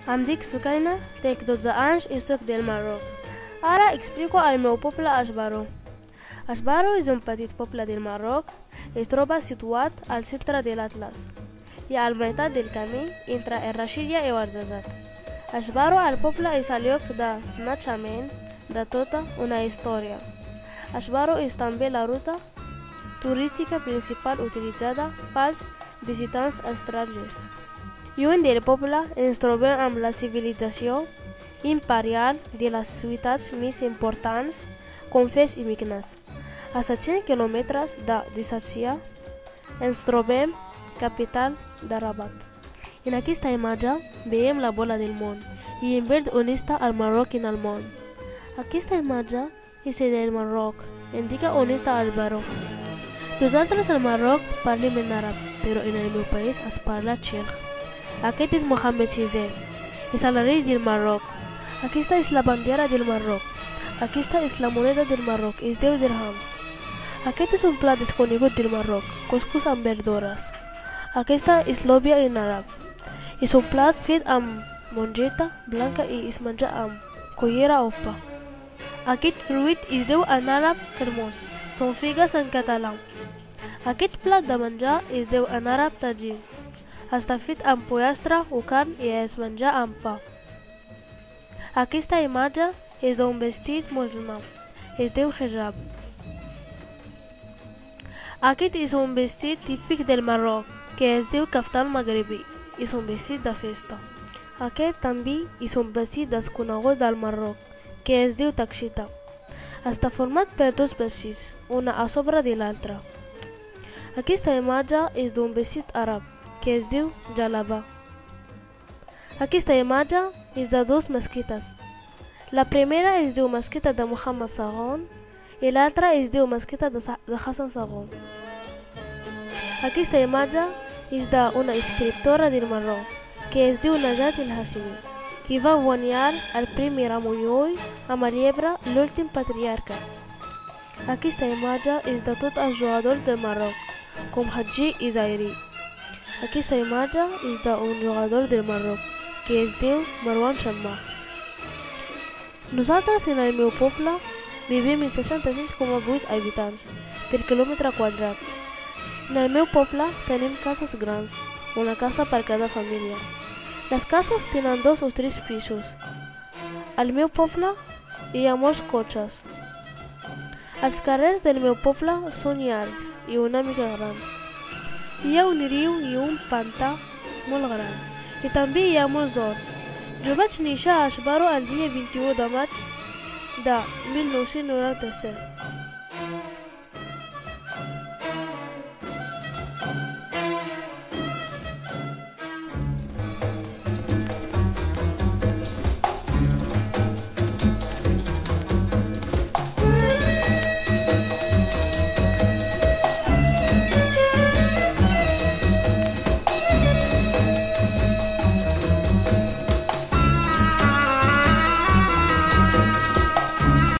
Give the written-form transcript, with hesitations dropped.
Em dic Sukaina, tinc 12 anys i soc del Marroc. Ara explico el meu poble Ashbaro. Ashbaro és un petit poble del Marroc. Es troba situat al centre de l'Atlas i a la meitat del camí entre el Rashidiyya i Ouarzazate. Ashbaro, el poble, és el lloc de naixement de tota una història. Ashbaro és també la ruta turística principal utilitzada pels visitants estrangers. Lluny del poble ens trobem amb la civilització imperial de les ciutats més importants com Fes i Meknès. A 700 quilòmetres de distància ens trobem capital de Rabat. En aquesta imatge veiem la bola del món i en verd on està el Marroc en el món. Aquesta imatge és del Marroc, indica on està Ashbaro. Nosaltres al Marroc parlem en àrab, però en el meu país es parla txec. Aquest és Mohammed VI, és el rei del Marroc. Aquesta és la bandera del Marroc. Aquesta és la moneda del Marroc, és 10 dirhams. Aquest és un plat desconegut del Marroc, couscous amb verdures. Aquesta és l'òbia en àrab. És un plat fet amb mongeta blanca i es menja amb cullera o pa. Aquest fruit es diu en àrab kermos, són figues en català. Aquest plat de menjar es diu en àrab tagine. Està fet amb pollastre o carn i es menja amb pa. Aquesta imatge és d'un vestit musulmà, es diu hijab. Aquest és un vestit típic del Marroc, que es diu kaftan maghrebi, és un vestit de festa. Aquest també és un vestit desconegut del Marroc, que es diu takshita. Està format per dos vestits, una a sobre de l'altra. Aquesta imatge és d'un vestit àrab, que es diu jalaba. Aquesta imatge és de dues mesquites. La primera es diu mesquita de Mohammed II i l'altra es diu mesquita de Hassan II. Aquesta imatge és d'una escriptora del Marroc, que es diu Najat el-Hashimi, que va guanyar el Premi Ramon Llull amb el llibre L'últim patriarca. Aquesta imatge és de tots els jugadors del Marroc, com Hadji i Zairi. Aquesta imatge és d'un jugador del Marroc, que es diu Marwan Shammah. Nosaltres en el meu poble vivim en 66,8 habitants per quilòmetre quadrat. En el meu poble tenim cases grans, una casa per cada família. Les cases tenen 2 o 3 pisos. Al meu poble hi ha molts cotxes. Els carrers del meu poble són llargs i una mica grans. Hi ha un riu i un pantà molt gran, i també hi ha molts horts. Jo vaig néixer a Ashbaro el dia 21 de maig de 1997.